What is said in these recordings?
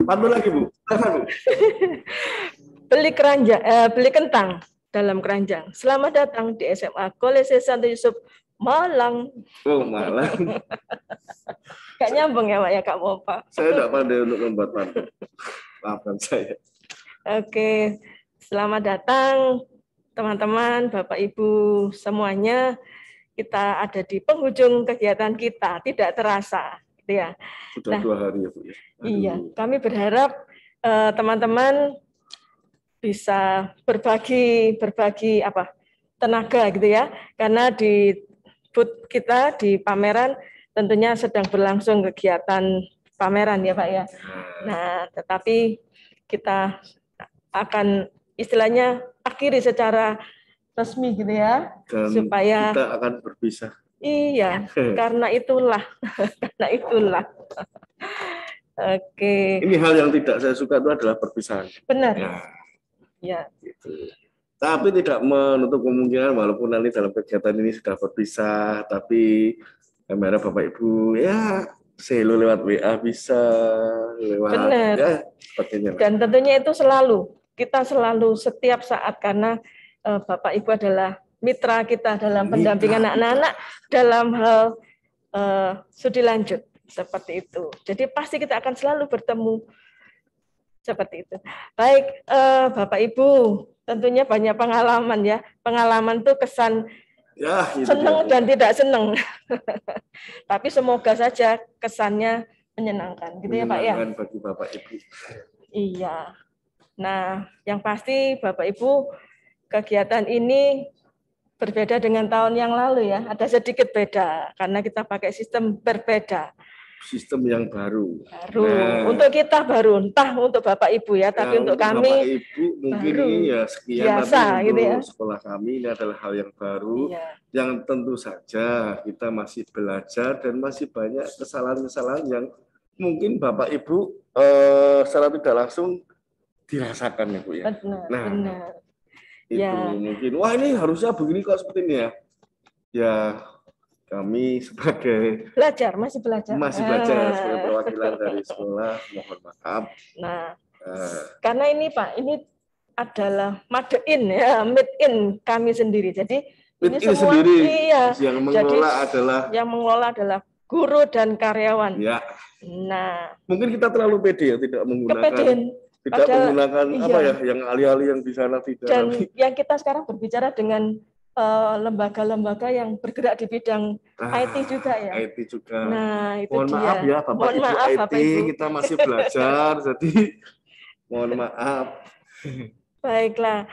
Pantun lagi Bu. Silakan, Bu. Beli kentang dalam keranjang. Selamat datang di SMA Kolese Santo Yusuf Malang. Oh, Malang. Gak nyambung ya Pak ya, Kak Mopa. Saya tidak pandai untuk membuat pantun. Maafkan saya. Oke, selamat datang teman-teman, Bapak Ibu semuanya. Kita ada di penghujung kegiatan kita, tidak terasa, gitu ya. Sudah 2 hari ya Bu ya. Iya, kami berharap teman-teman bisa berbagi tenaga gitu ya, karena di booth kita di pameran tentunya sedang berlangsung kegiatan pameran ya Pak ya. Nah, tetapi kita akan istilahnya akhiri secara resmi gitu ya, dan supaya kita akan berpisah. Iya, karena itulah, karena itulah. Oke. Ini hal yang tidak saya suka itu adalah perpisahan. Benar. Ya. Gitu. Tapi tidak menutup kemungkinan walaupun nanti dalam kegiatan ini sudah berpisah, tapi kamera Bapak Ibu ya selo lewat WA bisa, lewat benar. Ya sebagainya. Dan tentunya itu kita selalu setiap saat karena Bapak Ibu adalah mitra kita dalam pendampingan anak-anak dalam hal studi lanjut seperti itu. Jadi pasti kita akan selalu bertemu seperti itu. Baik, Bapak Ibu, tentunya banyak pengalaman ya. Pengalaman tuh kesan ya, senang dan tidak senang. Tapi semoga saja kesannya menyenangkan, gitu ya Pak ya. Menyenangkan bagi Bapak Ibu. Iya. Nah, yang pasti Bapak Ibu kegiatan ini berbeda dengan tahun yang lalu ya. Ada sedikit beda karena kita pakai sistem berbeda. Sistem yang baru. Nah, untuk kita baru, entah untuk Bapak Ibu ya, tapi untuk kami Bapak Ibu mungkin baru, ini ya sekian, biasa, tapi untuk gitu ya. Sekolah kami ini adalah hal yang baru, yang tentu saja kita masih belajar dan masih banyak kesalahan-kesalahan yang mungkin Bapak Ibu secara tidak langsung dirasakan ya Bu ya. Benar. Itu mungkin, wah ini harusnya begini kok seperti ini ya. Ya kami sebagai masih belajar sebagai perwakilan dari sekolah, mohon maaf. Karena ini Pak, ini adalah made in kami sendiri. Jadi ini semua sendiri, yang mengelola adalah guru dan karyawan. Ya. Nah, mungkin kita terlalu pede ya, tidak menggunakan yang alih-alih yang di sana tidak. Dan yang kita sekarang berbicara dengan lembaga-lembaga yang bergerak di bidang IT juga ya. IT juga. Nah, itu mohon maaf ya Bapak Ibu IT, Bapak Ibu. Kita masih belajar, jadi mohon maaf. Baiklah,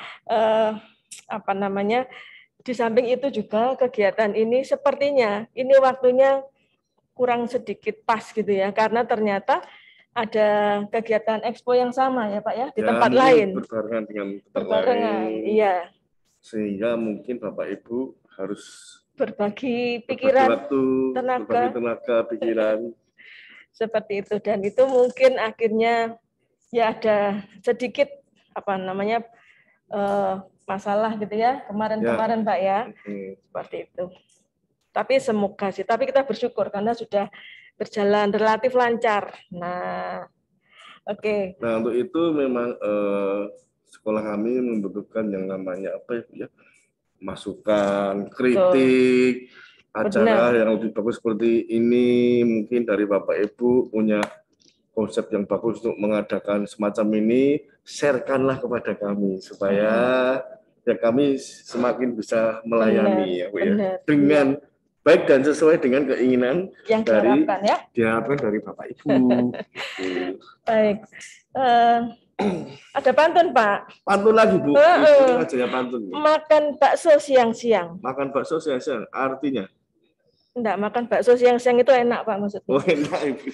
di samping itu juga kegiatan ini sepertinya ini waktunya kurang sedikit pas gitu ya, karena ternyata ada kegiatan expo yang sama ya Pak ya, di tempat lain. Berbarengan dengan tempat lain. Iya. Sehingga mungkin Bapak Ibu harus berbagi pikiran, berbagi tenaga, pikiran. Seperti itu, dan itu mungkin akhirnya ya ada sedikit masalah gitu ya kemarin Pak ya. Seperti itu. Tapi semoga sih, tapi kita bersyukur karena sudah berjalan relatif lancar. Nah, oke. Nah, untuk itu memang sekolah kami membutuhkan yang namanya masukan, kritik, acara yang lebih bagus seperti ini. Mungkin dari Bapak Ibu punya konsep yang bagus untuk mengadakan semacam ini, sharekanlah kepada kami supaya ya kami semakin bisa melayani ya Bu ya. Dengan baik dan sesuai dengan keinginan yang diharapkan dari Bapak Ibu. Baik. Ada pantun Pak. Pantun lagi Bu. Ini aja ya pantun. Makan bakso siang-siang. Makan bakso siang-siang artinya? Enggak, makan bakso siang-siang itu enak Pak maksudnya. Oh enak Ibu.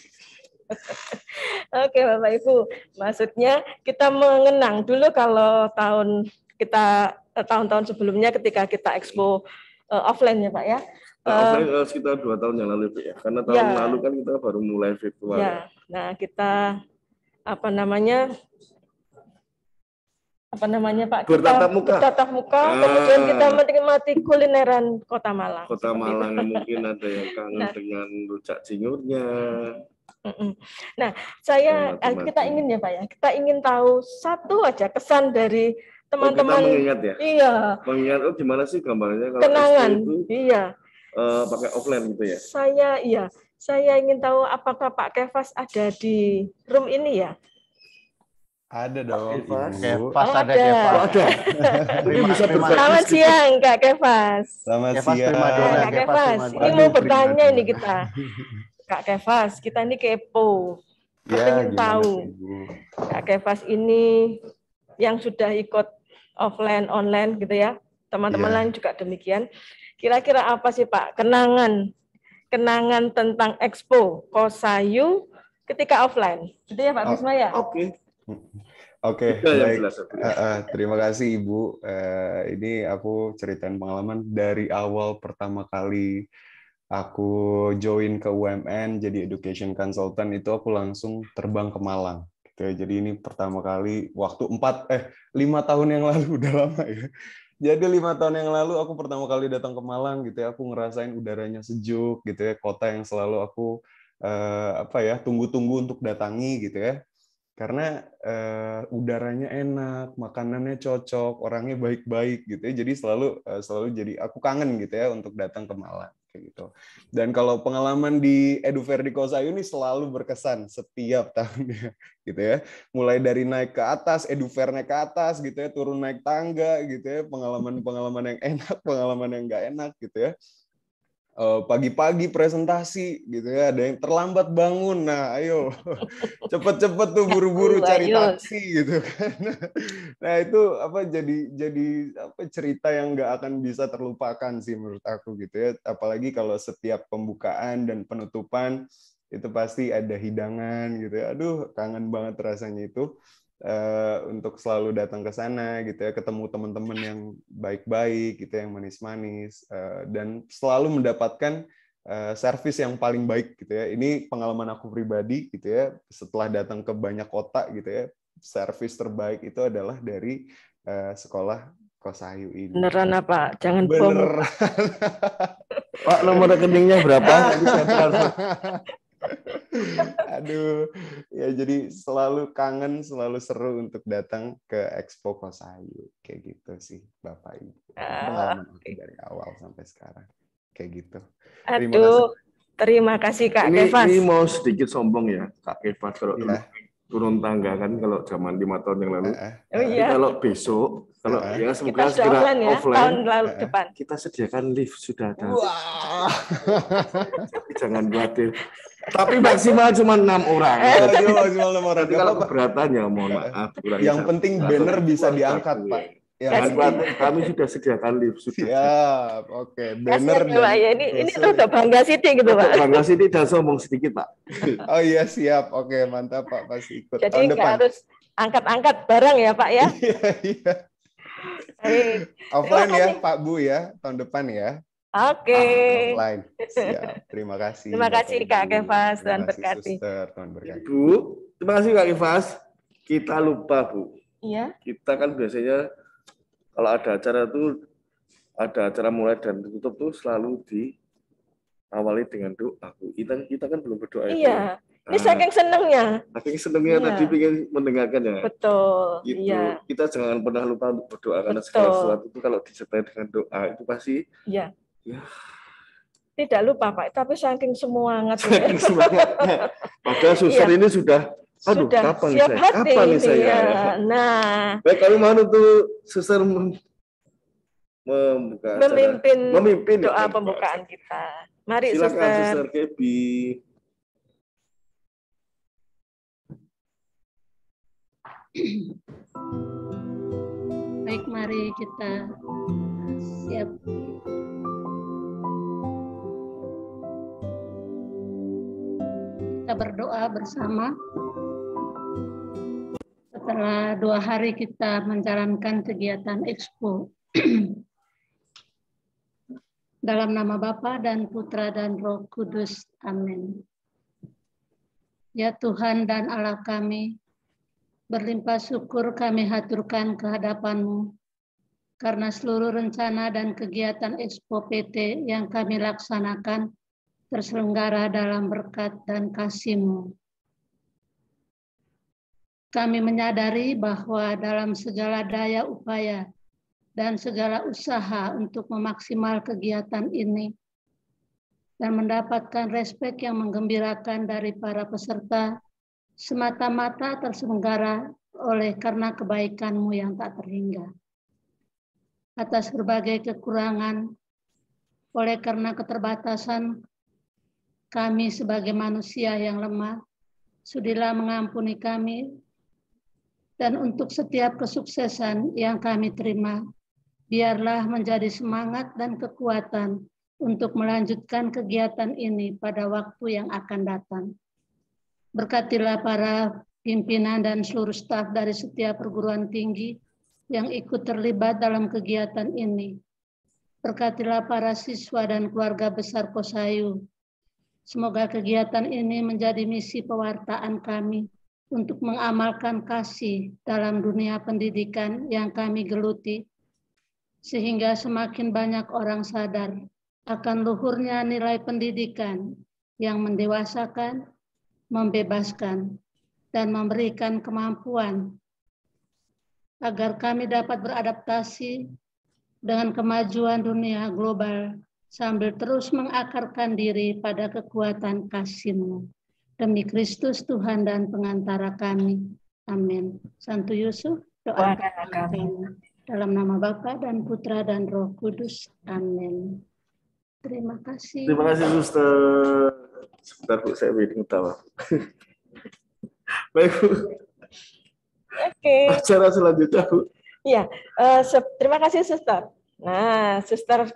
Oke Bapak Ibu, maksudnya kita mengenang dulu kalau tahun-tahun sebelumnya ketika kita expo offline ya Pak ya. Offline sekitar 2 tahun yang lalu ya, karena tahun lalu kan kita baru mulai virtual. Ya. Nah kita Pak, bertatap muka, kemudian kita menikmati kulineran Kota Malang. Kota Malang mungkin ada yang kangen dengan rujak cinurnya. Nah, kita ingin ya Pak ya, kita ingin tahu satu aja kesan dari teman-teman. Kita mengingat ya. Iya. Mengingat gimana sih gambarnya kalau kenangan itu, iya. Pakai offline gitu ya. Saya ingin tahu apakah Pak Kefas ada di room ini ya? Ada dong, Kefas. Kefas ada. Selamat siang Kak Kefas. Selamat siang. Kak Kefas, ini mau bertanya ini kita. Kak Kefas, kita ini kepo. Kita ingin tahu. Kak Kefas ini yang sudah ikut offline, online gitu ya. Teman-teman lain juga demikian. Kira-kira apa sih Pak kenangan tentang Expo Kosayu ketika offline? Gitu ya Pak Bisma ya? Oke, baik. Terima kasih Ibu. Ini aku ceritain pengalaman dari awal pertama kali aku join ke UMN jadi education consultant itu aku langsung terbang ke Malang. Gitu. Jadi ini pertama kali waktu 5 tahun yang lalu, udah lama ya. Jadi 5 tahun yang lalu aku pertama kali datang ke Malang gitu ya. Aku ngerasain udaranya sejuk gitu ya, kota yang selalu aku tunggu-tunggu untuk datangi gitu ya. Karena udaranya enak, makanannya cocok, orangnya baik-baik gitu ya. Jadi selalu jadi aku kangen gitu ya untuk datang ke Malang kayak gitu. Dan kalau pengalaman di Edufair di Kosayu ini selalu berkesan setiap tahunnya gitu ya. Mulai dari naik ke atas, Edufair naik ke atas gitu ya, turun naik tangga gitu ya, pengalaman yang enak, pengalaman yang nggak enak gitu ya. Pagi-pagi presentasi gitu ya, ada yang terlambat bangun, nah ayo cepet-cepet tuh buru-buru cari taksi gitu kan. Nah itu jadi cerita yang nggak akan bisa terlupakan sih menurut aku gitu ya, apalagi kalau setiap pembukaan dan penutupan itu pasti ada hidangan gitu ya, aduh kangen banget rasanya itu. Untuk selalu datang ke sana gitu ya, ketemu teman-teman yang baik-baik gitu, yang manis-manis, dan selalu mendapatkan servis yang paling baik gitu ya. Ini pengalaman aku pribadi gitu ya, setelah datang ke banyak kota gitu ya, servis terbaik itu adalah dari sekolah Kosayu ini. Beneran apa? Jangan bohong. Pak, nomor rekeningnya berapa? Bisa transfer. Aduh, ya jadi selalu kangen, selalu seru untuk datang ke Expo Kosayu kayak gitu sih, Bapak Ibu. Pengalaman aku dari awal sampai sekarang kayak gitu. Terima kasih Kak Kefas. Ini mau sedikit sombong ya Kak Kefas, kalau dulu turun tangga kan kalau zaman 5 tahun yang lalu. Tapi kalau besok, kalau ya semoga segera offline, depan. kita sediakan lift, sudah ada. Jangan khawatir. Tapi maksimal cuma 6 orang. Maksimal 6 orang. Tapi kalau keberatan ya mohon maaf. Yang penting banner bisa diangkat, Pak. Jangan khawatir, kami sudah sediakan lift. Siap, oke. Banner ya, ini tuh udah bangga Siti gitu, Pak. Bangga Siti dan sombong sedikit, Pak. Oh iya, siap. Oke, mantap, Pak. Pasti ikut. Jadi nggak harus angkat-angkat barang ya, Pak ya. Iya. Offline ya, Pak Bu ya, tahun depan ya. Oke. Offline. Siap. Terima kasih. Terima kasih Kak Kefas, Tuhan berkati. Bu, terima kasih Kak Kefas. Kita lupa, Bu. Iya. Kita kan biasanya kalau ada acara mulai dan tutup tuh selalu diawali dengan doa, Bu. Kita kan belum berdoa. Iya. Ini saking senengnya. Saking senengnya tadi pengen mendengarkan ya. Betul. Gitu. Iya. Kita jangan pernah lupa untuk berdoa karena segala sesuatu itu kalau disertai dengan doa itu pasti. Iya. Ya. Tidak lupa Pak, tapi saking semangat. Padahal suster ini sudah kapan siap saya? hati Kapan ini saya? Ya. Nah. Baik, kami mohon untuk suster memimpin doa pembukaan kita. Mari silakan Suster Kebi. Baik, mari kita siap. Kita berdoa bersama. Setelah 2 hari kita menjalankan kegiatan Expo. Dalam nama Bapa dan Putra dan Roh Kudus. Amin. Ya Tuhan dan Allah kami, berlimpah syukur kami haturkan kehadapan-Mu karena seluruh rencana dan kegiatan Expo PT yang kami laksanakan terselenggara dalam berkat dan kasih-Mu. Kami menyadari bahwa dalam segala daya upaya dan segala usaha untuk memaksimal kegiatan ini dan mendapatkan respek yang menggembirakan dari para peserta semata-mata terselenggara oleh karena kebaikan-Mu yang tak terhingga. Atas berbagai kekurangan, oleh karena keterbatasan kami sebagai manusia yang lemah, sudilah mengampuni kami. Dan untuk setiap kesuksesan yang kami terima, biarlah menjadi semangat dan kekuatan untuk melanjutkan kegiatan ini pada waktu yang akan datang. Berkatilah para pimpinan dan seluruh staf dari setiap perguruan tinggi yang ikut terlibat dalam kegiatan ini. Berkatilah para siswa dan keluarga besar Kosayu. Semoga kegiatan ini menjadi misi pewartaan kami untuk mengamalkan kasih dalam dunia pendidikan yang kami geluti, sehingga semakin banyak orang sadar akan luhurnya nilai pendidikan yang mendewasakan, membebaskan, dan memberikan kemampuan agar kami dapat beradaptasi dengan kemajuan dunia global sambil terus mengakarkan diri pada kekuatan kasih-Mu. Demi Kristus Tuhan dan pengantara kami. Amin. Santo Yusuf, doakan kami. Dalam nama Bapa dan Putra dan Roh Kudus. Amin. Terima kasih. Terima kasih, Suster. Sebentar, Bu, saya waiting tawa. Baik, Bu. Oke. Acara selanjutnya, Bu. Iya, terima kasih, Suster. Nah, Suster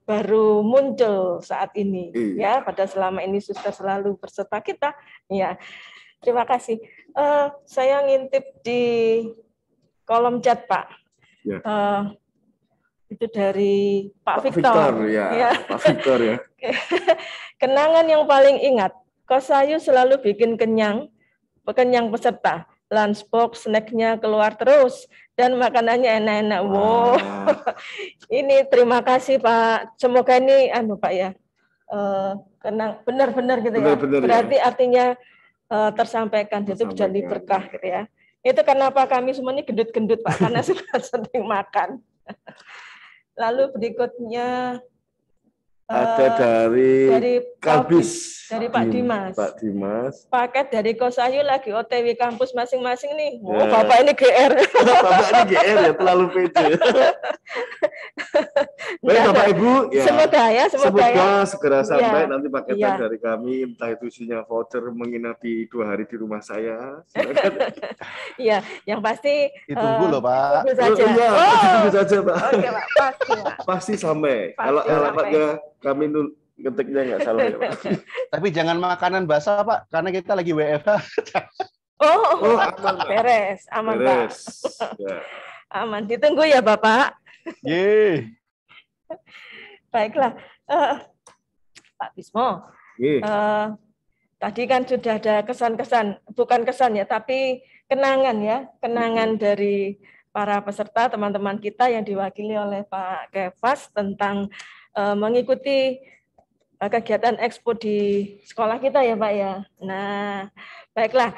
baru muncul saat ini, ya. Pada selama ini Suster selalu berserta kita, ya. Terima kasih. Saya ngintip di kolom chat, Pak. Ya. Itu dari Pak Victor. Ya. Pak Victor ya. Kenangan yang paling ingat, Kosayu selalu bikin kenyang peserta. Lunchbox, snacknya keluar terus, dan makanannya enak-enak. Wow. Ini terima kasih, Pak. Semoga ini, Pak ya, benar-benar gitu ya. Berarti ya, artinya tersampaikan, itu jadi berkah gitu ya. Itu kenapa kami semua ini gendut-gendut, Pak, karena sudah sering makan. Lalu berikutnya ada dari Kalbis, dari Pak Dimas. Pak Dimas. Paket dari Kosayu lagi OTW kampus masing-masing nih. Oh, ya. Bapak ini GR. Bapak ini GR ya, terlalu pede. Baik, Bapak Ibu, ya. Semoga segera sampai nanti paketan dari kami, entah itu isinya voucher menginap 2 hari di rumah saya. Iya, yang pasti ditunggu loh, Pak. Ditunggu saja, Pak. Oke, Pak, pasti, Pak. Pasti sampai. Kalau alamatnya kami ngetiknya nggak salah ya, Pak. Tapi jangan makanan basah, Pak, karena kita lagi WFH. Oh, aman, beres, aman, beres. Pak. Ya. Aman, ditunggu ya, Bapak. Yeay. Baiklah, Pak Bismo. Tadi kan sudah ada kesan-kesan, bukan kesan ya, tapi kenangan ya, kenangan dari para peserta, teman-teman kita yang diwakili oleh Pak Kefas tentang mengikuti kegiatan Expo di sekolah kita ya, Pak ya. Nah, baiklah.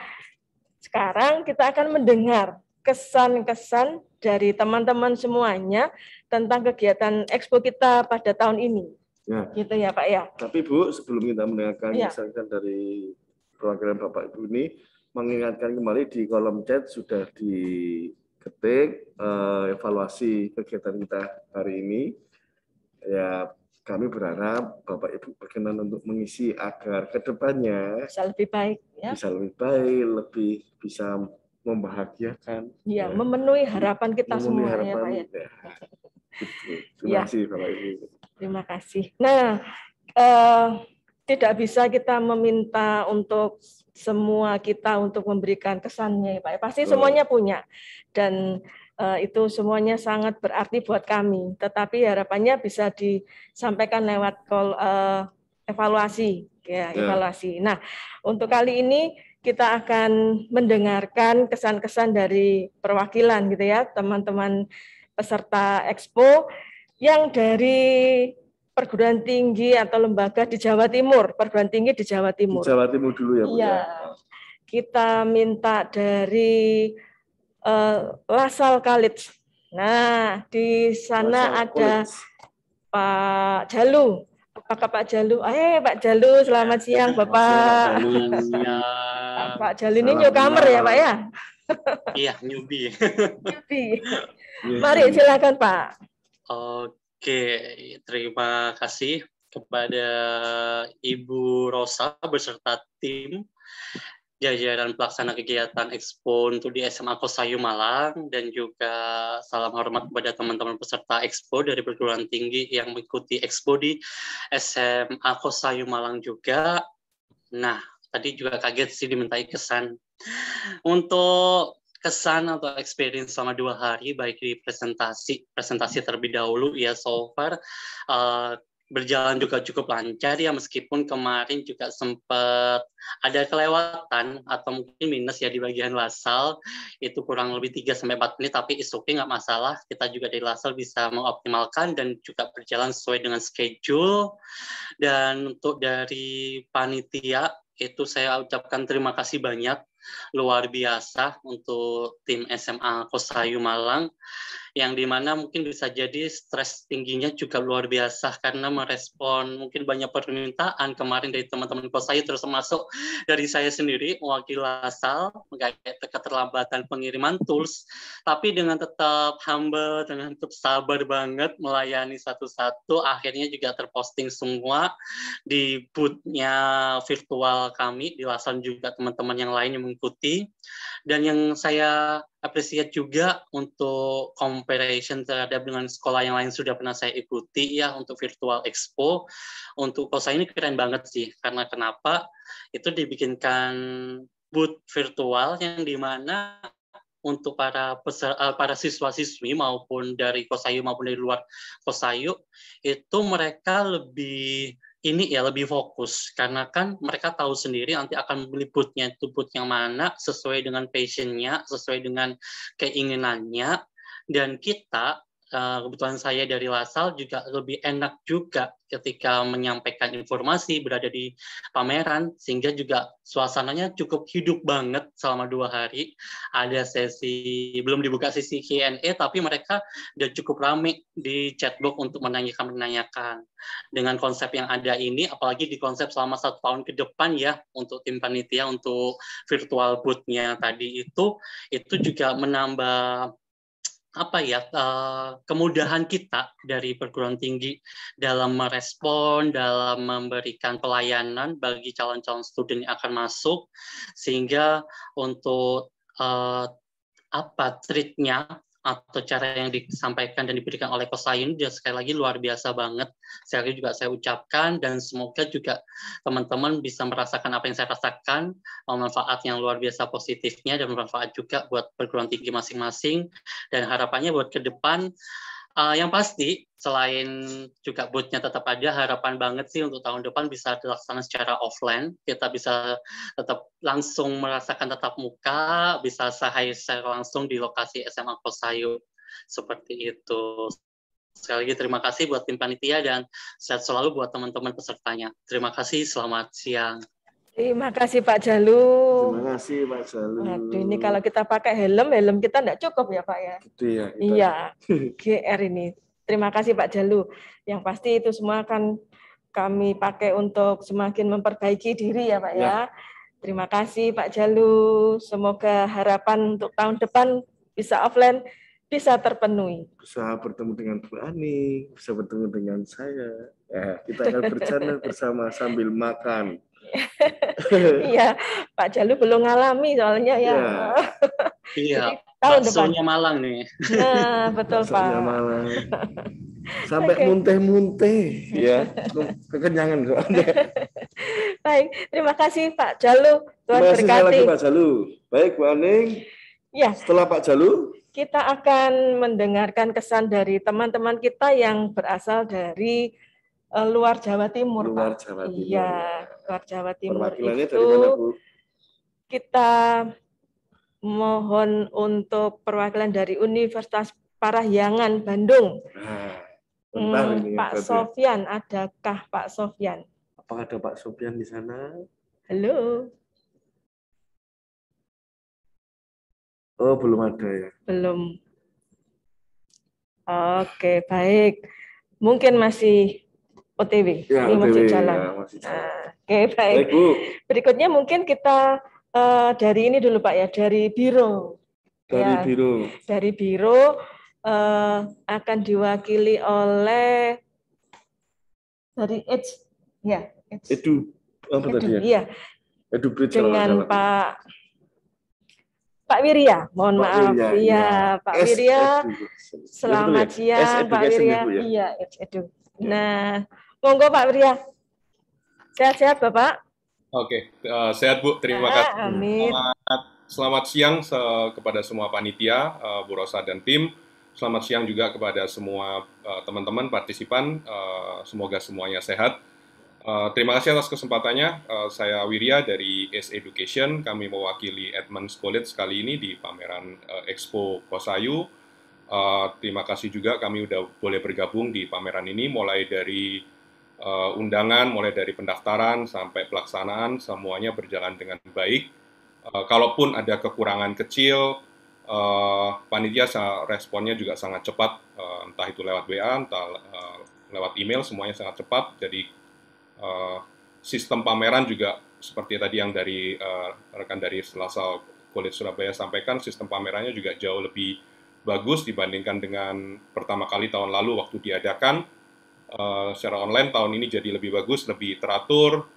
Sekarang kita akan mendengar kesan-kesan dari teman-teman semuanya tentang kegiatan Expo kita pada tahun ini. Ya. Gitu ya, Pak ya. Tapi Bu, sebelum kita mendengarkan kesan dari perwakilan Bapak Ibu ini, mengingatkan kembali di kolom chat sudah diketik evaluasi kegiatan kita hari ini. Ya, kami berharap Bapak Ibu berkenan untuk mengisi agar kedepannya bisa lebih baik, ya. Bisa lebih baik, lebih bisa membahagiakan. Ya, memenuhi harapan kita semua ya, Pak ya. Terima kasih Bapak Ibu. Terima kasih. Nah, tidak bisa kita meminta untuk semua kita untuk memberikan kesannya, Pak. Pasti semuanya punya, dan itu semuanya sangat berarti buat kami. Tetapi harapannya bisa disampaikan lewat evaluasi, ya, evaluasi. Nah, untuk kali ini kita akan mendengarkan kesan-kesan dari perwakilan, gitu ya, teman-teman peserta Expo yang dari perguruan tinggi atau lembaga di Jawa Timur, perguruan tinggi di Jawa Timur. Di Jawa Timur dulu ya, Bu. Iya. Kita minta dari Lasal College. Nah, di sana ada Pak Jalu. Apakah Pak Jalu? Pak Jalu, selamat siang Bapak. Pak Jalu ini newcomer ya Pak ya? Iya, newbie. Mari silakan Pak. Oke, terima kasih kepada Ibu Rosa beserta tim jajaran pelaksana kegiatan Expo untuk di SMA Kosayu Malang, dan juga salam hormat kepada teman-teman peserta Expo dari perguruan tinggi yang mengikuti Expo di SMA Kosayu Malang juga. Nah, tadi juga kaget sih dimintai kesan. Untuk kesan atau experience selama 2 hari, baik di presentasi terlebih dahulu ya, so far berjalan juga cukup lancar ya, meskipun kemarin juga sempat ada kelewatan atau mungkin minus ya di bagian Lasal, itu kurang lebih 3-4 menit, tapi it's okay, nggak masalah, kita juga dari Lasal bisa mengoptimalkan dan juga berjalan sesuai dengan schedule. Dan untuk dari panitia itu saya ucapkan terima kasih banyak, luar biasa untuk tim SMA Kosayu Malang, yang dimana mungkin bisa jadi stres tingginya juga luar biasa karena merespon mungkin banyak permintaan kemarin dari teman-teman Kosayu, terus masuk dari saya sendiri mewakili Lasal mengenai keterlambatan pengiriman tools, tapi dengan tetap humble, dengan tetap sabar banget melayani satu-satu, akhirnya juga terposting semua di booth-nya virtual kami di Lasal, juga teman-teman yang lain yang mengikuti. Dan yang saya appreciate juga untuk comparison terhadap dengan sekolah yang lain sudah pernah saya ikuti ya, untuk virtual expo, untuk Kosayu ini keren banget sih. Karena kenapa? Itu dibikinkan booth virtual yang dimana untuk para siswa-siswi maupun dari Kosayu maupun dari luar Kosayu itu mereka lebih lebih fokus, karena kan mereka tahu sendiri nanti akan memilih booth-nya itu booth yang mana sesuai dengan passion-nya, sesuai dengan keinginannya. Dan kita, kebetulan saya dari Lasal juga lebih enak juga ketika menyampaikan informasi berada di pameran, sehingga juga suasananya cukup hidup banget selama 2 hari. Ada sesi, belum dibuka sesi Q&A, tapi mereka udah cukup rame di chatbox untuk menanyakan. Dengan konsep yang ada ini, apalagi di konsep selama 1 tahun ke depan ya, untuk tim panitia, untuk virtual booth-nya tadi itu juga menambah kemudahan kita dari perguruan tinggi dalam merespon, dalam memberikan pelayanan bagi calon-calon student yang akan masuk, sehingga untuk treat-nya atau cara yang disampaikan dan diberikan oleh Kosayu ini sekali lagi luar biasa banget. Sekali lagi juga saya ucapkan, dan semoga juga teman-teman bisa merasakan apa yang saya rasakan, manfaat yang luar biasa positifnya, dan bermanfaat juga buat perguruan tinggi masing-masing. Dan harapannya buat ke depan, yang pasti selain juga booth-nya tetap ada, harapan banget sih untuk tahun depan bisa dilaksanakan secara offline, kita bisa tetap langsung merasakan tatap muka, bisa secara langsung di lokasi SMA Kosayu, seperti itu. Sekali lagi terima kasih buat tim panitia, dan sehat selalu buat teman-teman pesertanya. Terima kasih, selamat siang. Terima kasih Pak Jalu. Terima kasih Pak Jalu. Waduh, ini kalau kita pakai helm kita enggak cukup ya Pak ya? Gitu ya. Iya, GR ini. Terima kasih Pak Jalu. Yang pasti itu semua akan kami pakai untuk semakin memperbaiki diri ya Pak ya. Terima kasih Pak Jalu. Semoga harapan untuk tahun depan bisa offline bisa terpenuhi. Bisa bertemu dengan Bu Ani, bisa bertemu dengan saya. Ya, kita akan berjalan bersama sambil makan. Iya, Pak Jalu belum ngalami soalnya ya. Iya, tahun depan. Baksonya Malang nih. Nah, betul Pak. Malang. Sampai muntah-muntah, ya, kekenyangan soalnya. Baik, terima kasih Pak Jalu. Tuhan terima kasih berkati. Lagi Pak Jalu. Baik Bu Aning. Ya. Setelah Pak Jalu, kita akan mendengarkan kesan dari teman-teman kita yang berasal dari luar Jawa Timur, luar Pak. Jawa Timur. Iya, luar Jawa Timur perwakilannya itu dari mana, Bu? Kita mohon untuk perwakilan dari Universitas Parahyangan Bandung. Pak Sofyan, adakah Pak Sofyan? Apakah ada Pak Sofyan di sana? Halo. Oh, belum ada ya. Belum. Oke, baik. Mungkin masih OTW. Ya, ini OTW, masih jalan. ya, masih jalan. Oke, baik. Baik, Bu. Berikutnya mungkin kita dari ini dulu Pak ya, dari biro. Dari biro akan diwakili oleh dari Edu iya. Edu Bridge dengan Pak Wirya, mohon maaf. Iya, Pak Wirya. Selamat siang, Pak Wirya. Iya, Edu. Nah, monggo Pak Wirya. Sehat-sehat, Bapak? Oke, sehat Bu. Terima kasih. Amin. Selamat siang kepada semua panitia, Bu Rosa dan tim. Selamat siang juga kepada semua teman-teman partisipan. Semoga semuanya sehat. Terima kasih atas kesempatannya. Saya Wirya dari Ace Education. Kami mewakili Edmonds College kali ini di pameran Expo Kosayu. Terima kasih juga kami udah boleh bergabung di pameran ini, mulai dari undangan, mulai dari pendaftaran sampai pelaksanaan, semuanya berjalan dengan baik. Kalaupun ada kekurangan kecil, panitia responnya juga sangat cepat, entah itu lewat WA, entah lewat email, semuanya sangat cepat. Jadi sistem pameran juga seperti tadi yang dari rekan dari Selasa College Surabaya sampaikan, sistem pamerannya juga jauh lebih bagus dibandingkan dengan pertama kali tahun lalu waktu diadakan secara online. Tahun ini jadi lebih bagus, lebih teratur.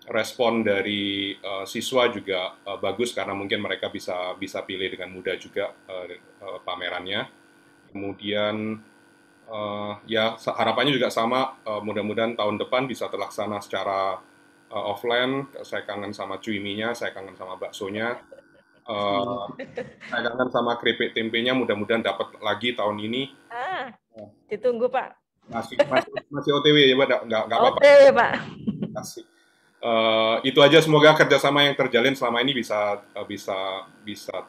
Respon dari siswa juga bagus karena mungkin mereka bisa pilih dengan mudah juga pamerannya. Kemudian ya harapannya juga sama, mudah-mudahan tahun depan bisa terlaksana secara offline. Saya kangen sama cuiminya, saya kangen sama baksonya, saya kangen sama keripik tempenya, mudah-mudahan dapat lagi tahun ini. Ditunggu Pak. Masih OTW ya Pak, nggak apa-apa. OTW Pak. Kasih. Itu aja, semoga kerjasama yang terjalin selama ini bisa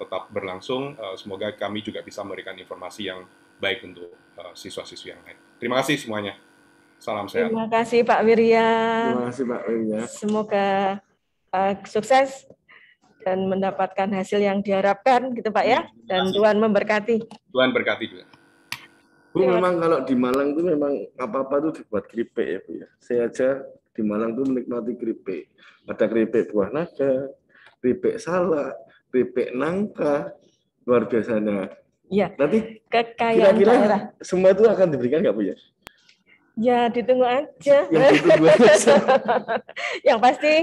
tetap berlangsung. Semoga kami juga bisa memberikan informasi yang baik untuk siswa-siswi yang lain. Terima kasih semuanya. Salam sehat. Terima kasih Pak Wirya. Terima kasih Pak Wirya. Semoga sukses dan mendapatkan hasil yang diharapkan gitu Pak ya. Dan Tuhan memberkati. Tuhan berkati juga. Bu, memang kalau di Malang itu memang apa-apa tuh dibuat keripik ya Bu ya. Saya aja di Malang tuh menikmati keripik. Ada keripik buah naga, keripik salak, keripik nangka, luar biasanya. Iya. Nanti kekayaan daerah. Semua itu akan diberikan nggak Bu ya? Ya ditunggu aja. Yang pasti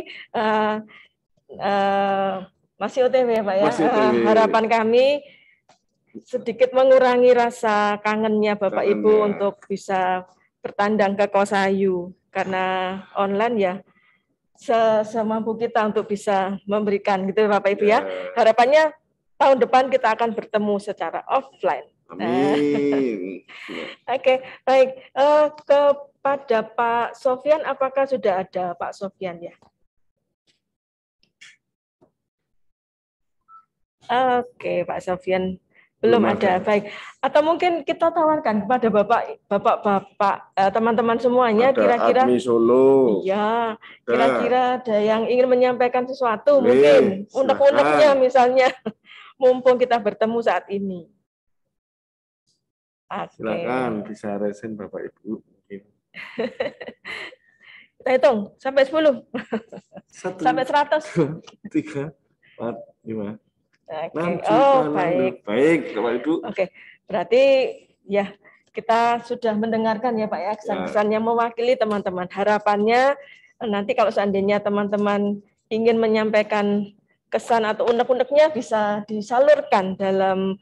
masih OTW ya Pak ya. Harapan kami sedikit mengurangi rasa kangennya Bapak Ibu untuk bisa bertandang ke Kosayu. Karena online ya semampu kita untuk bisa memberikan gitu Bapak Ibu ya. Harapannya tahun depan kita akan bertemu secara offline. Amin. Oke, baik. Kepada Pak Sofyan, apakah sudah ada Pak Sofyan ya? Oke, Pak Sofyan belum ada. Baik. Atau mungkin kita tawarkan kepada Bapak, teman-teman semuanya, kira-kira Admi Solo. Iya, kira-kira ada yang ingin menyampaikan sesuatu, mungkin unek-uneknya misalnya, mumpung kita bertemu saat ini. Silakan bisa resen Bapak Ibu mungkin. Kita hitung sampai 10. 1, sampai 100. 2, 3, 4, 5. Baik. Baik, Bapak Ibu. Oke. Berarti ya kita sudah mendengarkan ya Pak ya kesan-kesan yang mewakili teman-teman. Harapannya nanti kalau seandainya teman-teman ingin menyampaikan kesan atau unek-uneknya bisa disalurkan dalam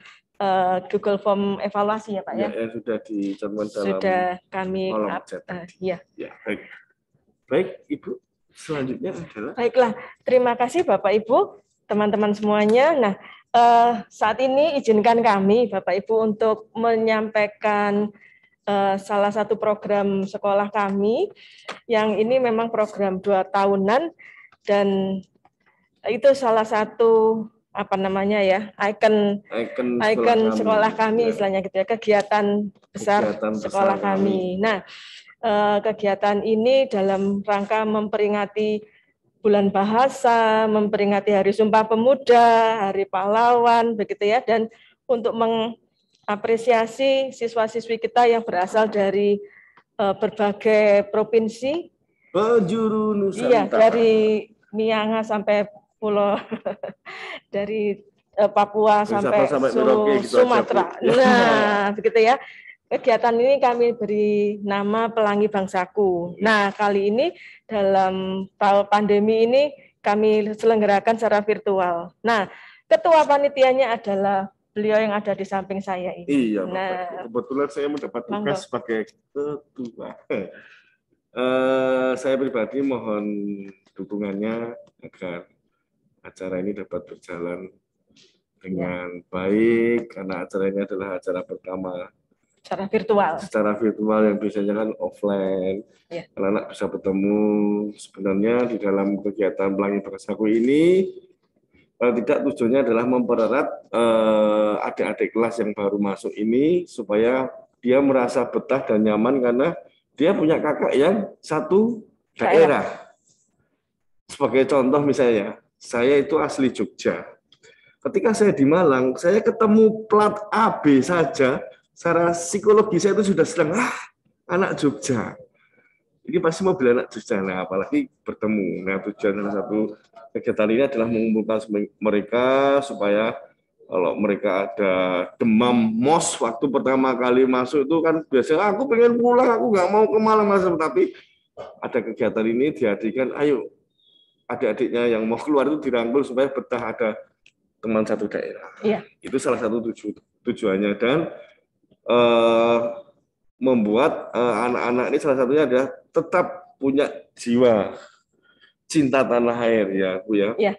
Google Form evaluasi ya Pak ya. Ya sudah dicantumkan dalam sudah kami ya. Baik. Baik, Ibu. Selanjutnya adalah baiklah. Terima kasih Bapak Ibu, teman-teman semuanya. Nah, saat ini izinkan kami Bapak Ibu untuk menyampaikan salah satu program sekolah kami yang ini memang program 2 tahunan dan itu salah satu apa namanya ya, ikon sekolah kami, istilahnya gitu ya, kegiatan besar sekolah kami. Nah, kegiatan ini dalam rangka memperingati Bulan Bahasa, memperingati Hari Sumpah Pemuda, Hari Pahlawan, begitu ya, dan untuk mengapresiasi siswa-siswi kita yang berasal dari berbagai provinsi, penjuru Nusantara. Iya, dari Miangas sampai Pulau dari Papua sampai Sumatera. Nah, begitu ya. Kegiatan ini kami beri nama Pelangi Bangsaku. Nah, kali ini dalam pandemi ini kami selenggarakan secara virtual. Nah, ketua panitianya adalah beliau yang ada di samping saya ini. Iya, Bapak. Kebetulan saya mendapat tugas sebagai ketua. Saya pribadi mohon dukungannya agar acara ini dapat berjalan dengan baik, karena acara ini adalah acara pertama secara virtual yang biasanya kan offline. Anak-anak bisa bertemu. Sebenarnya di dalam kegiatan Pelangi Bangsaku ini tidak tujuannya adalah mempererat adik-adik kelas yang baru masuk ini supaya dia merasa betah dan nyaman karena dia punya kakak yang satu daerah. Sebagai contoh misalnya, saya itu asli Jogja. Ketika saya di Malang, saya ketemu plat AB saja, secara psikologi saya itu sudah sedang anak Jogja. Ini pasti mau bilang anak Jogja, nah apalagi bertemu. Nah, tujuan salah satu kegiatan ini adalah mengumpulkan mereka supaya kalau mereka ada demam MOS waktu pertama kali masuk itu kan biasanya aku pengen pulang, aku nggak mau ke Malang Mas, tapi ada kegiatan ini dihadirkan, ayo adik-adiknya yang mau keluar itu dirangkul supaya betah ada teman satu daerah. Iya. Itu salah satu tujuannya, dan membuat anak-anak ini salah satunya adalah tetap punya jiwa cinta tanah air ya Bu ya. Iya.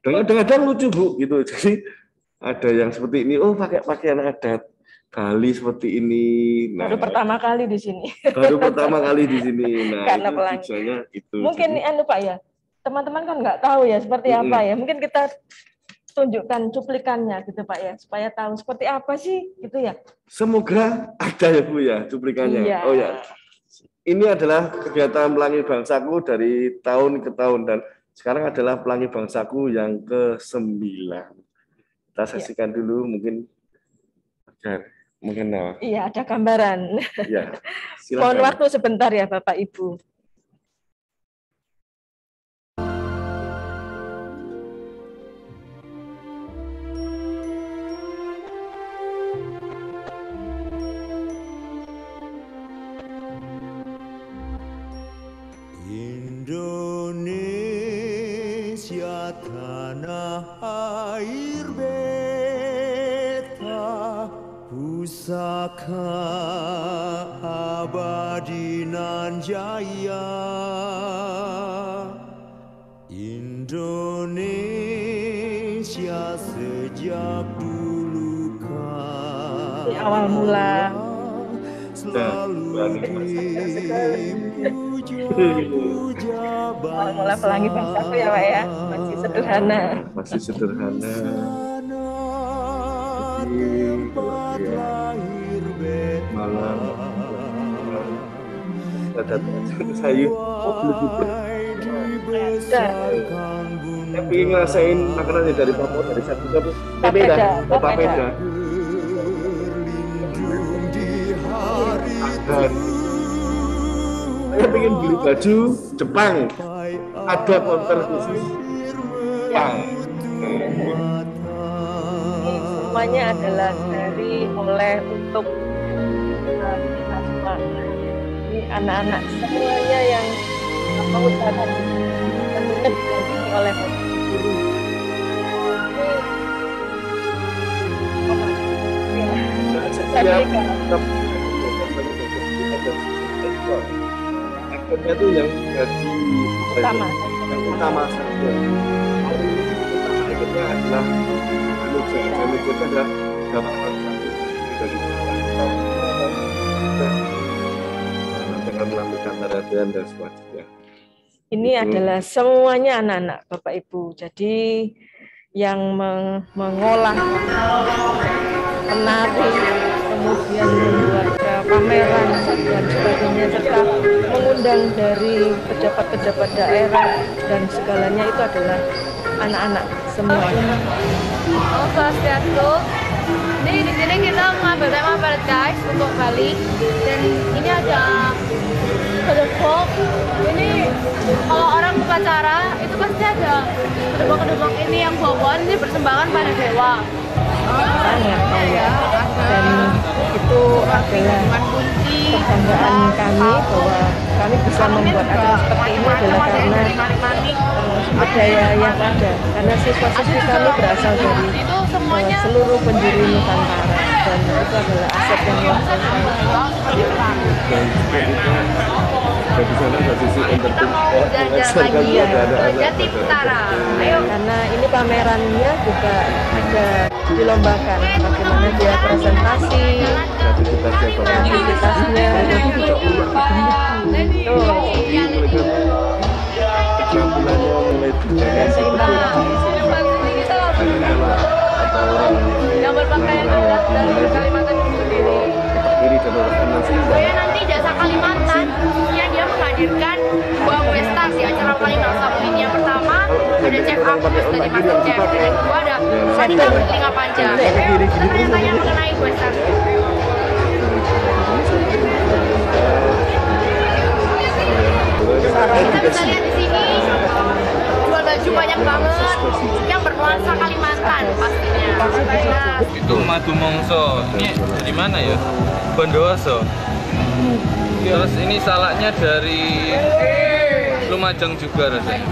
Dan kadang-kadang lucu Bu gitu. Jadi ada yang seperti ini, pakai pakaian adat Bali seperti ini. Nah, baru pertama kali di sini. Baru pertama kali di sini. Nah, karena itu tujuannya itu. Mungkin Pak ya, teman-teman kan nggak tahu ya seperti apa ya. Mungkin kita tunjukkan cuplikannya gitu Pak ya, supaya tahu seperti apa sih gitu ya. Semoga ada ya Bu ya cuplikannya. Iya. Oh ya. Ini adalah kegiatan Pelangi Bangsaku dari tahun ke tahun, dan sekarang adalah Pelangi Bangsaku yang ke-9. Kita saksikan dulu mungkin agar mengenal. Iya, ada gambaran. Ya, mohon waktu sebentar ya Bapak Ibu. Indonesia tanah air beta, pusaka abadi nan jaya. Indonesia sejak dulu kala awal mula awal Pelangi Bangsaku ya Pak ya, masih sederhana. Masih sederhana. Malam. Sayur. Saya pengen ngerasain makanannya dari Papua, dari satu ke Papeda. Saya pengen beli baju Jepang, ada konter khusus Jepang. Semuanya adalah dari oleh untuk kita semua. Ini anak-anak semuanya yang usahakan didampingi oleh guru. Akhirnya itu yang gaji utama saja. Akhirnya adalah manajer adalah gambaran satu dari dengan melakukan latihan dan sebagainya. Ini adalah semuanya anak-anak Bapak Ibu. Jadi yang mengolah penari, kemudian membuat pameran dan sebagainya, serta mengundang dari pejabat-pejabat daerah dan segalanya itu adalah anak-anak semua. Om Swastiastu. Ini di sini kita mengambil tema Paradise untuk Bali dan ini ada kedebok. Ini kalau orang upacara itu pasti ada kedebok-kedebok ini yang bawaan ini persembahan pada dewa. Sangat ya. Dan itu adalah kebanggaan kami bahwa kami bisa membuat acara seperti ini adalah karena sumber daya yang ada. Karena siswa-siswi kami berasal dari seluruh penjuru Nusantara dan itu adalah aset yang luar biasa. Dan di sana ada sisi entertainment Jati Utara. Ayo. Karena ini pamerannya juga ada dilombakan bagaimana dia presentasi, kreativitasnya. Yang berpakaian adat dari Kalimantan sendiri. Saya nanti jasa Kalimantan yang dia menghadirkan dua pesta di acara Kalimantan Sabtu ini. Yang pertama ada Chef Agus dari MasterChef dan yang kedua ada wanita bertelinga panjang. Kita tanya mengenai pesta. Kita bisa lihat di sini jual baju banyak banget yang bernuansa Kalimantan pastinya. Nah, itu madu mongso. Ini dari mana ya? Bondowoso. Terus ini salaknya dari Lumajang juga rasanya.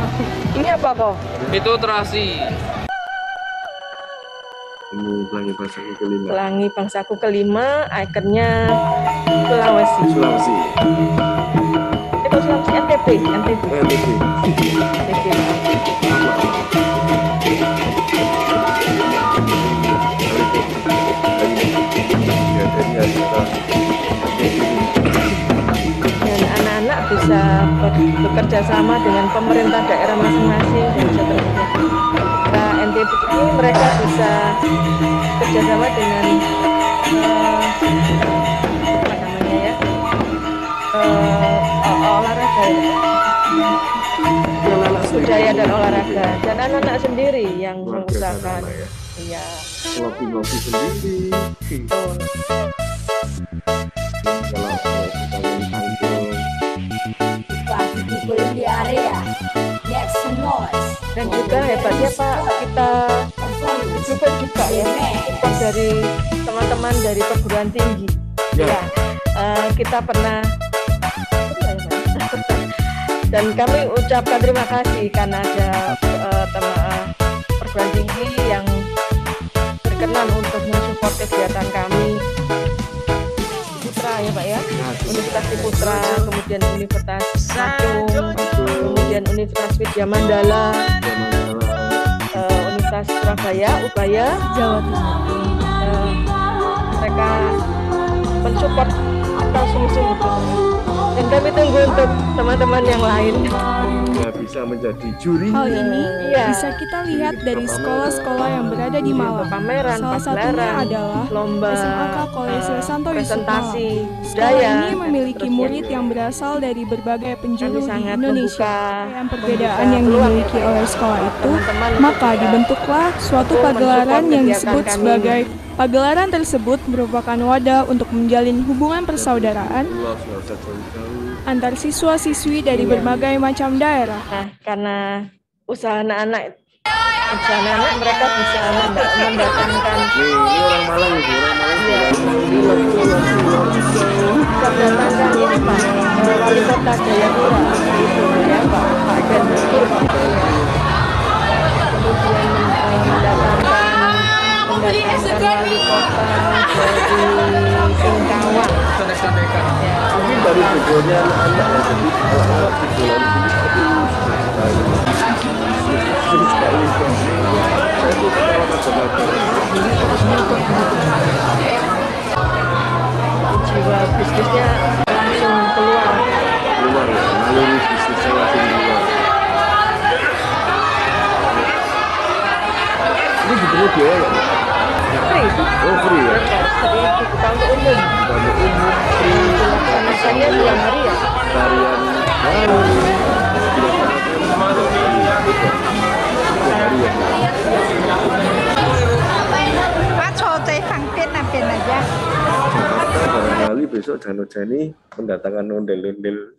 Ini apa kok? Itu terasi. Ini Pelangi Bangsaku kelima. Pelangi Bangsaku kelima, ikonnya Sulawesi. Sulawesi. Itu Sulawesi NTB. Dan anak-anak bisa bekerja sama dengan pemerintah daerah masing-masing dan seterusnya. Nah, NTB ini mereka bisa kerjasama dengan olahraga, budaya dan olahraga, dan anak-anak sendiri yang mengusahakan. Iya. Ngopi-ngopi sendiri. Dan juga hebatnya Pak, kita support juga ya, support dari teman-teman dari perguruan tinggi. Ya, kita pernah dan kami ucapkan terima kasih karena ada perguruan tinggi yang berkenan untuk mensupport kegiatan kami. Putra ya Pak ya, Universitas Putra, kemudian Universitas Sacung, kemudian Universitas Widya Mandala, Universitas Surabaya, Ubaya, Jawa Timur. Mereka mensupport kita sungguh-sungguh. Dan kami tunggu untuk teman-teman yang lain. Ya, bisa menjadi juri. Hal ini bisa kita lihat dari sekolah-sekolah yang berada di Malang. Pameran, salah satunya adalah lomba, SMAK Kolese Santo Yusuf Malang. Sekolah ini memiliki murid yang berasal dari berbagai penjuru di Indonesia. Dengan perbedaan yang dimiliki oleh sekolah itu, maka dibentuklah suatu pagelaran yang disebut sebagai pagelaran tersebut merupakan wadah untuk menjalin hubungan persaudaraan antar siswa-siswi dari berbagai macam daerah. Nah, karena usaha anak-anak mereka bisa mendatangkan. Ini orang Malang itu, orang Malang. Mendatangkan ini Pak, wali kota Jayapura, itu ya Pak Ganjar. Kemudian mendatangkan wali kota dari Singkawang. Ini dari tujuannya anak yang jadi alat-alat di jiwa bisnisnya langsung keluar mengalami bisnisnya langsung keluar. hari dibuka untuk umum. Dilaksanakannya 2 hari ya. Tarian baru aja. Barangkali besok Danau Jani mendatangkan ondel-ondel.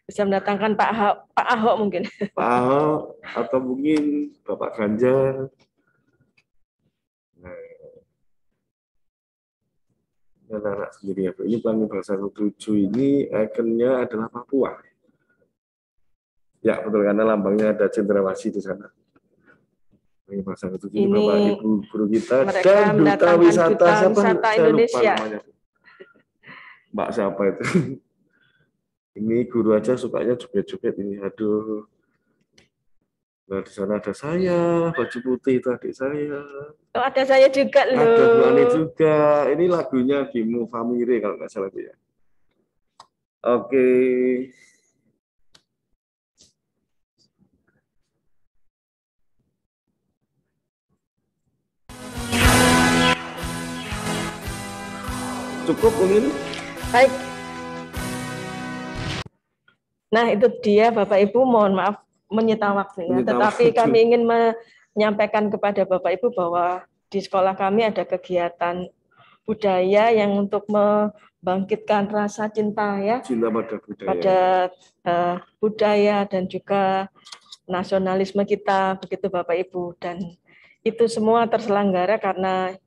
Bisa mendatangkan Pak Ahok mungkin. Pak Ahok atau mungkin Bapak Ganjar. Anak-anak sendiri ya, ini Pelangi Bangsa ke-7 ini ikonnya adalah Papua. Ya betul, karena lambangnya ada cendrawasih di sana. Pelangi Bangsa ke-7 ini Bapak Ibu guru kita dan duta wisata Indonesia. Mbak siapa itu? Ini guru aja sukanya joget-joget ini. Aduh. Nah, di sana ada saya, baju putih itu adik saya. Oh, ada saya juga loh. Ada Bu Ani juga. Ini lagunya Bimo Famire kalau nggak salah itu ya. Oke. Cukup mungkin? Baik. Nah, itu dia Bapak Ibu, mohon maaf menyita waktunya, tetapi kami ingin menyampaikan kepada Bapak Ibu bahwa di sekolah kami ada kegiatan budaya yang untuk membangkitkan rasa cinta ya, cinta pada budaya, budaya dan juga nasionalisme kita, begitu Bapak Ibu, dan itu semua terselenggara karena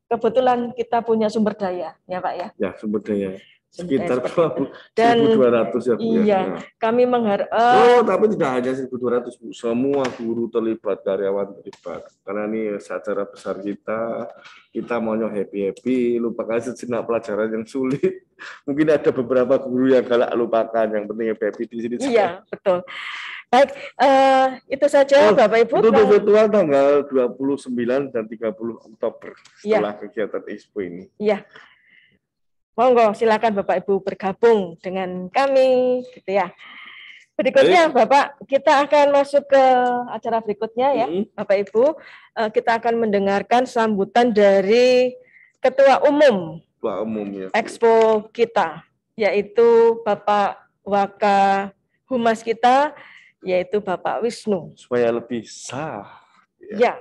kebetulan kita punya sumber daya ya Pak ya. Ya, sumber daya. Sekitar 1.200 ya Bu. Iya, ya. Kami mengharap. Tapi tidak hanya 1.200 Bu. Semua guru terlibat, karyawan terlibat. Karena ini acara besar kita maunya happy, lupakan sejenak pelajaran yang sulit. Mungkin ada beberapa guru yang galak lupakan, yang penting happy di sini. Iya, betul. Baik, itu saja Bapak Ibu. Itu virtual tanggal 29 dan 30 Oktober setelah kegiatan Expo ini. Iya. Monggo, silakan Bapak Ibu bergabung dengan kami, gitu ya. Berikutnya, Bapak, kita akan masuk ke acara berikutnya ya, Bapak Ibu. Kita akan mendengarkan sambutan dari Ketua Umum ya, Expo kita, yaitu Bapak Waka Humas kita, yaitu Bapak Wisnu. Supaya lebih sah. Ya.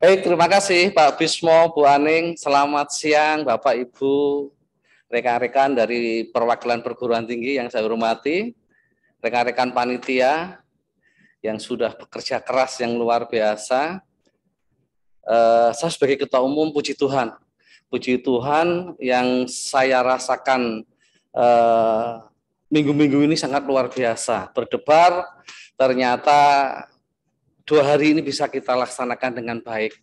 Baik, terima kasih Pak Bismo, Bu Aning. Selamat siang Bapak Ibu, rekan-rekan dari perwakilan perguruan tinggi yang saya hormati, rekan-rekan panitia yang sudah bekerja keras yang luar biasa. Saya sebagai Ketua Umum, puji Tuhan yang saya rasakan minggu-minggu ini sangat luar biasa. Berdebar, ternyata 2 hari ini bisa kita laksanakan dengan baik.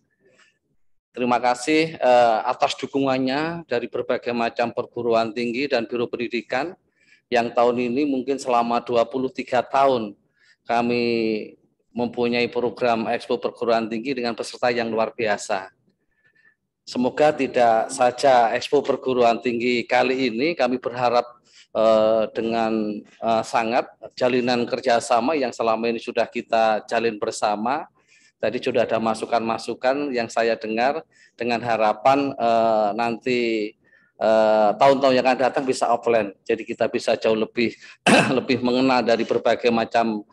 Terima kasih atas dukungannya dari berbagai macam perguruan tinggi dan Biro Pendidikan yang tahun ini mungkin selama 23 tahun kami mempunyai program Expo Perguruan Tinggi dengan peserta yang luar biasa. Semoga tidak saja Expo Perguruan Tinggi kali ini, kami berharap dengan sangat jalinan kerjasama yang selama ini sudah kita jalin bersama. Tadi sudah ada masukan-masukan yang saya dengar dengan harapan nanti tahun-tahun yang akan datang bisa offline. Jadi kita bisa jauh lebih lebih mengenal dari berbagai macam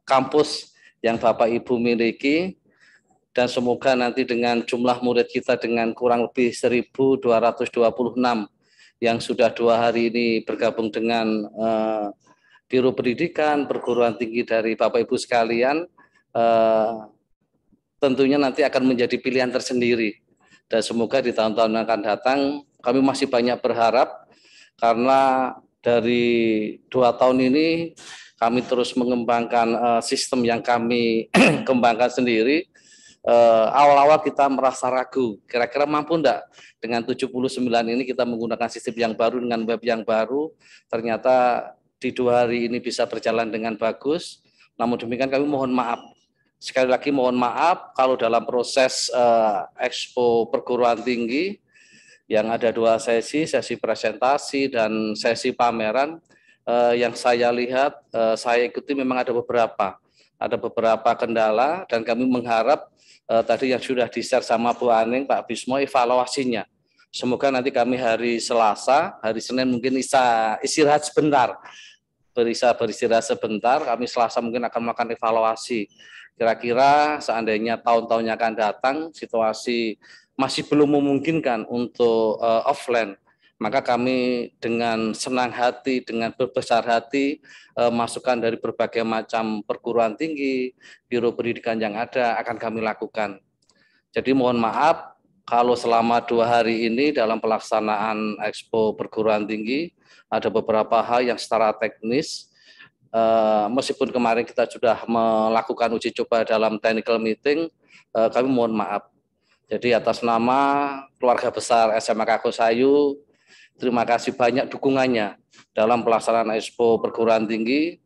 kampus yang Bapak Ibu miliki. Dan semoga nanti dengan jumlah murid kita dengan kurang lebih 1.226 yang sudah 2 hari ini bergabung dengan Biro Pendidikan, perguruan tinggi dari Bapak Ibu sekalian, tentunya nanti akan menjadi pilihan tersendiri Dan semoga di tahun-tahun yang akan datang kami masih banyak berharap, karena dari 2 tahun ini kami terus mengembangkan sistem yang kami kembangkan sendiri. Awal-awal kita merasa ragu, kira-kira mampu enggak dengan 79 ini kita menggunakan sistem yang baru dengan web yang baru. Ternyata di 2 hari ini bisa berjalan dengan bagus. Namun demikian kami mohon maaf. Sekali lagi mohon maaf kalau dalam proses Expo Perguruan Tinggi yang ada 2 sesi presentasi dan sesi pameran, yang saya lihat, saya ikuti memang ada beberapa kendala, dan kami mengharap tadi yang sudah di-share sama Bu Aning, Pak Bismo, evaluasinya. Semoga nanti kami hari Selasa, hari Senin mungkin bisa istirahat sebentar, beristirahat sebentar, kami Selasa mungkin akan melakukan evaluasi. Kira-kira seandainya tahun-tahun yang akan datang, situasi masih belum memungkinkan untuk offline, maka kami dengan senang hati, dengan berbesar hati, masukan dari berbagai macam perguruan tinggi, biro pendidikan yang ada akan kami lakukan. Jadi mohon maaf kalau selama 2 hari ini dalam pelaksanaan Expo Perguruan Tinggi ada beberapa hal yang secara teknis, meskipun kemarin kita sudah melakukan uji coba dalam technical meeting, kami mohon maaf. Jadi atas nama keluarga besar SMA Kagosayu, terima kasih banyak dukungannya dalam pelaksanaan Expo Perguruan Tinggi,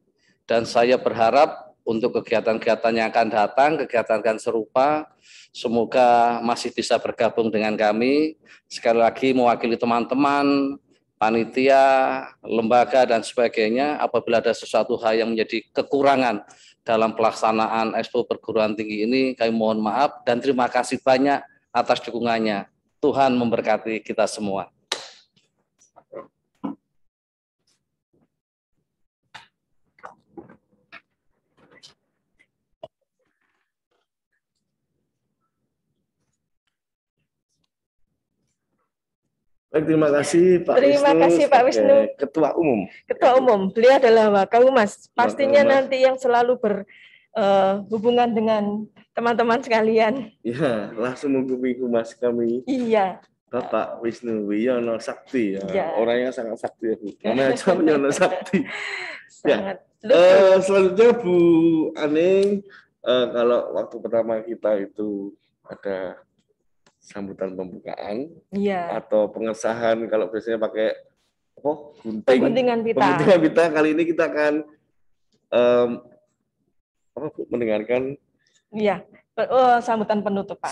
dan saya berharap untuk kegiatan-kegiatan yang akan datang, kegiatan serupa, semoga masih bisa bergabung dengan kami. Sekali lagi mewakili teman-teman, panitia, lembaga, dan sebagainya, apabila ada sesuatu hal yang menjadi kekurangan dalam pelaksanaan Expo Perguruan Tinggi ini, kami mohon maaf dan terima kasih banyak atas dukungannya. Tuhan memberkati kita semua. Baik, terima kasih Pak Wisnu. Terima kasih Pak Wisnu. Ketua Umum. Ketua Umum. Beliau adalah Wakaumas. Pastinya nanti yang selalu berhubungan dengan teman-teman sekalian. Iya, langsung menghubungi humas kami. Iya. Bapak Wisnu Wiono Sakti. Ya. Orangnya sangat sakti ya, Bu. Namanya aja Wiono Sakti. Sangat. Ya. Selanjutnya Bu Aning, kalau waktu pertama kita itu ada sambutan pembukaan, atau pengesahan, kalau biasanya pakai pengguntingan pita. Kali ini kita akan mendengarkan sambutan penutupan.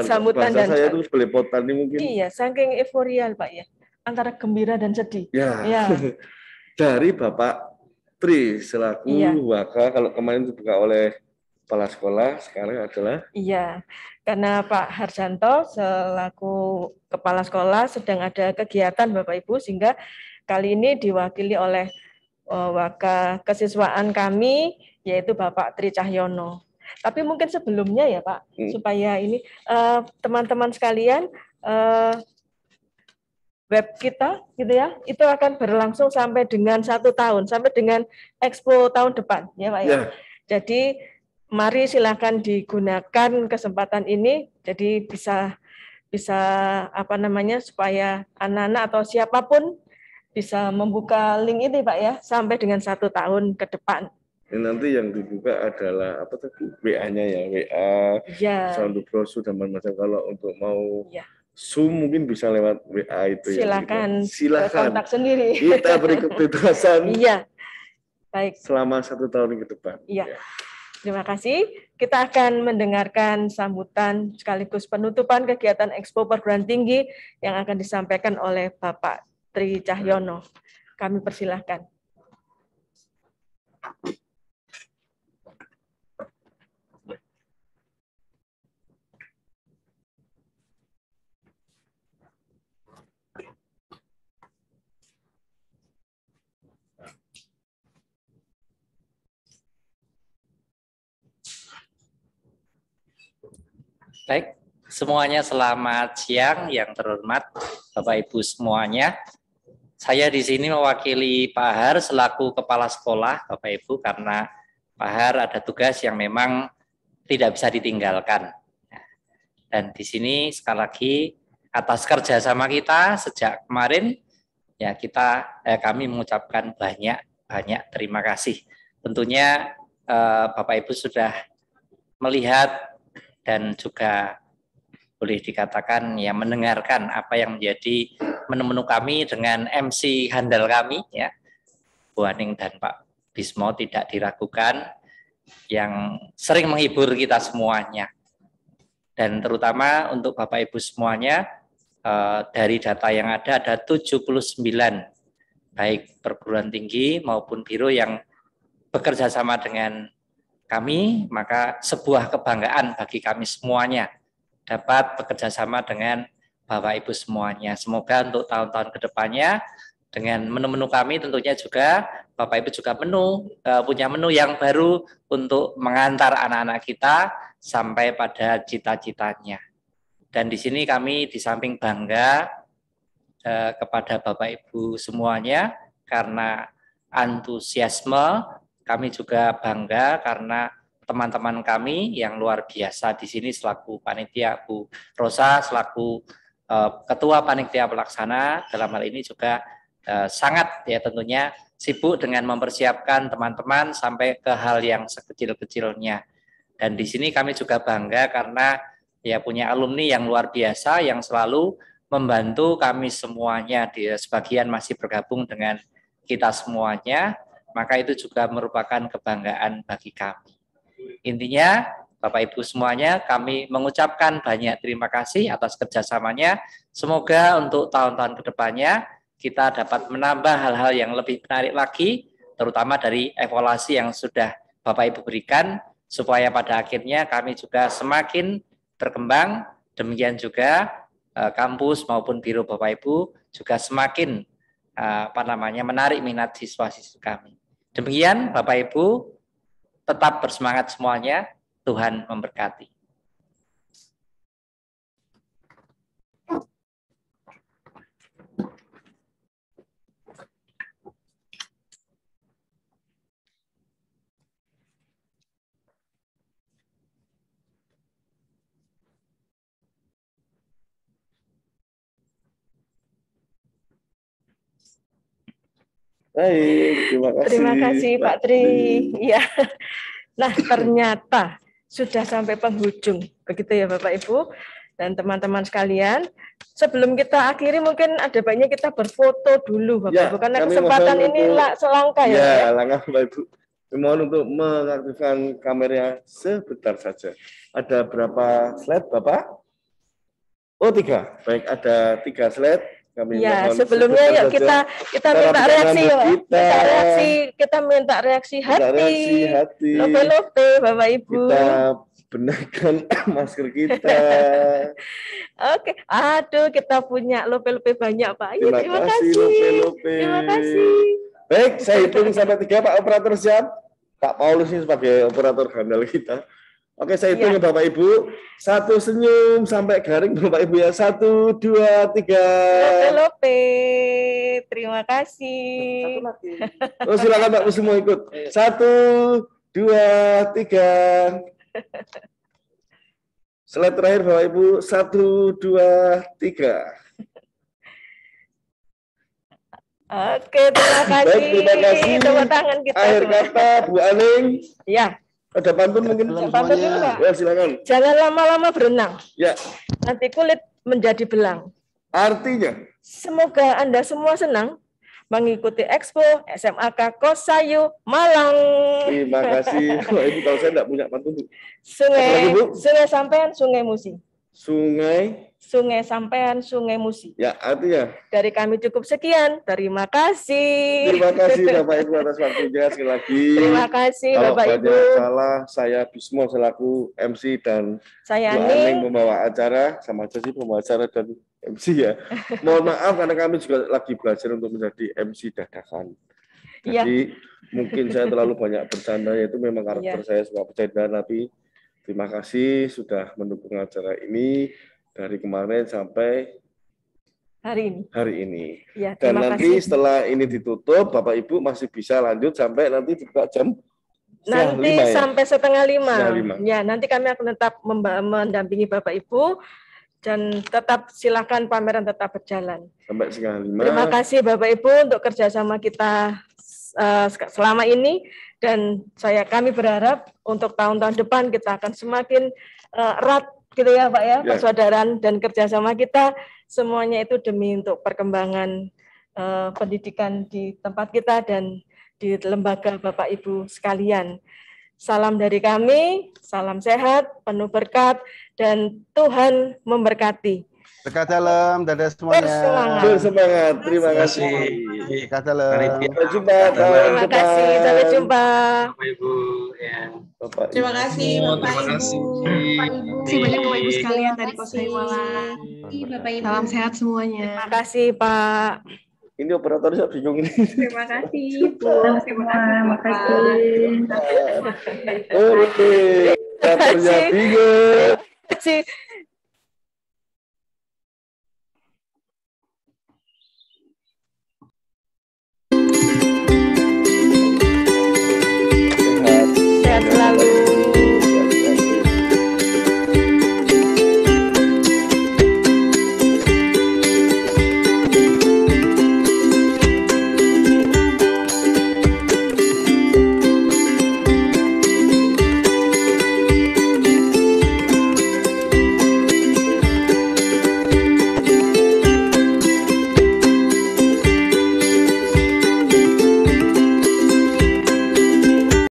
Sambutan dan saya itu belepotan ini mungkin. Iya, saking euforia Pak ya, antara gembira dan sedih. Ya. Dari Bapak Tri selaku Waka, kalau kemarin dibuka oleh kepala sekolah, sekarang adalah karena Pak Harjanto selaku kepala sekolah sedang ada kegiatan Bapak Ibu, sehingga kali ini diwakili oleh Waka kesiswaan kami, yaitu Bapak Tri Cahyono. Tapi mungkin sebelumnya ya Pak, supaya ini teman-teman sekalian, web kita gitu ya, itu akan berlangsung sampai dengan 1 tahun, sampai dengan Expo tahun depan ya Pak ya. Jadi mari silakan digunakan kesempatan ini, jadi bisa supaya anak-anak atau siapapun bisa membuka link ini Pak ya, sampai dengan 1 tahun ke depan. Ini nanti yang dibuka adalah apa tadi, WA-nya ya, WA, Sound Brosur dan macam-macam. Kalau untuk mau Zoom mungkin bisa lewat WA itu. Silakan kontak sendiri. Kita beri kebebasan. Baik. Selama 1 tahun ke depan. Terima kasih. Kita akan mendengarkan sambutan sekaligus penutupan kegiatan Expo Perguruan Tinggi yang akan disampaikan oleh Bapak Tri Cahyono. Kami persilahkan. Baik, semuanya selamat siang yang terhormat Bapak Ibu semuanya. Saya di sini mewakili Pak Har selaku kepala sekolah Bapak Ibu, karena Pak Har ada tugas yang memang tidak bisa ditinggalkan. Dan di sini sekali lagi atas kerjasama kita sejak kemarin, ya kami mengucapkan banyak terima kasih. Tentunya Bapak Ibu sudah melihat dan juga boleh dikatakan ya mendengarkan apa yang menjadi menu-menu kami dengan MC handal kami ya, Bu Aning dan Pak Bismo tidak diragukan, yang sering menghibur kita semuanya. Dan terutama untuk Bapak Ibu semuanya, dari data yang ada 79 baik perguruan tinggi maupun biro yang bekerja sama dengan kami, maka sebuah kebanggaan bagi kami semuanya dapat bekerja sama dengan Bapak Ibu semuanya. Semoga untuk tahun-tahun kedepannya dengan menu-menu kami tentunya juga Bapak Ibu juga punya menu yang baru untuk mengantar anak-anak kita sampai pada cita-citanya. Dan di sini kami di samping bangga kepada Bapak Ibu semuanya karena antusiasme, kami juga bangga karena teman-teman kami yang luar biasa di sini selaku panitia, Bu Rosa selaku Ketua Panitia Pelaksana dalam hal ini juga sangat ya tentunya sibuk dengan mempersiapkan teman-teman sampai ke hal yang sekecil-kecilnya. Dan di sini kami juga bangga karena ya punya alumni yang luar biasa yang selalu membantu kami semuanya, sebagian masih bergabung dengan kita semuanya, maka itu juga merupakan kebanggaan bagi kami. Intinya Bapak Ibu semuanya kami mengucapkan banyak terima kasih atas kerjasamanya. Semoga untuk tahun-tahun kedepannya kita dapat menambah hal-hal yang lebih menarik lagi, terutama dari evaluasi yang sudah Bapak Ibu berikan, supaya pada akhirnya kami juga semakin berkembang, demikian juga kampus maupun biro Bapak Ibu juga semakin menarik minat siswa-siswi kami. Demikian Bapak Ibu, tetap bersemangat semuanya, Tuhan memberkati. Baik, terima kasih Pak Tri. Ya. Nah, ternyata sudah sampai penghujung. Begitu ya Bapak Ibu dan teman-teman sekalian. Sebelum kita akhiri mungkin ada baiknya kita berfoto dulu Bapak Ibu karena kesempatan ini selangkah ya. Ya, langkah Bapak Ibu. Mohon untuk mengaktifkan kameranya sebentar saja. Ada berapa slide Bapak? Oh 3. Baik, ada 3 slide. Kami ya, sebelumnya yuk kita minta reaksi yuk. Kita minta reaksi hati. Lope-lope Bapak Ibu. Kita benarkan masker kita. Oke. Aduh, kita punya lope-lope banyak Pak. Ya, terima kasih. Lope-lope. Terima kasih. Baik, saya hitung sampai 3 Pak operator siap. Pak Paulus ini sebagai operator handal kita. Oke, saya hitung ya Bapak Ibu. 1 senyum sampai garing Bapak Ibu ya. 1, 2, 3. Lope. Terima kasih. Oh, silakan Pak semua ikut. 1, 2, 3. Slide terakhir Bapak Ibu. 1, 2, 3. Oke, terima kasih. Baik, terima kasih. Tepuk tangan kita. Akhir kata Bu Aning. Ya. Ada pantun mungkin? Pantun dulu, Pak. Ya, silakan. Jangan lama-lama berenang. Ya. Nanti kulit menjadi belang. Artinya? Semoga Anda semua senang mengikuti Expo SMAK Kosayu Malang. Terima kasih. Wah, Ibu kalau saya tidak punya pantun. Sungai Sampean, Sungai Musi. Sungai Sampean, Sungai Musi. Ya, artinya? Dari kami cukup sekian. Terima kasih. Terima kasih Bapak Ibu atas waktunya sekali lagi. Terima kasih Bapak Ibu. Kalau salah, saya Bismo selaku MC dan saya Aning membawa acara, sama aja sih pembawa acara dan MC ya. Mohon maaf karena kami juga lagi belajar untuk menjadi MC dadakan. Jadi mungkin saya terlalu banyak bercanda, itu memang karakter saya suka bercanda, tapi terima kasih sudah mendukung acara ini dari kemarin sampai hari ini. Ya, dan nanti setelah ini ditutup, Bapak Ibu masih bisa lanjut sampai nanti juga jam nanti sampai 4:30. Ya, nanti kami akan tetap mendampingi Bapak Ibu dan tetap silakan pameran tetap berjalan. Sampai 4:30. Terima kasih Bapak Ibu untuk kerjasama kita selama ini, dan kami berharap untuk tahun-tahun depan kita akan semakin erat gitu ya Pak ya, persaudaraan dan kerjasama kita semuanya itu demi untuk perkembangan pendidikan di tempat kita dan di lembaga Bapak Ibu sekalian. Salam dari kami, salam sehat, penuh berkat, dan Tuhan memberkati. Dekat dalam, dadah semuanya. Bersemangat, terima kasih. Dekat dalam. Sampai jumpa. Terima kasih, sampai jumpa. Bapak Ibu. Ya. Terima kasih Bapak Ibu. Terima kasih banyak Bapak Ibu sekalian dari Kosai Malang. Salam sehat semuanya. Terima kasih Pak. Ini operatornya bingung ini. Terima kasih Bu. Terima kasih. Oke. Operatornya bingung. Terima kasih.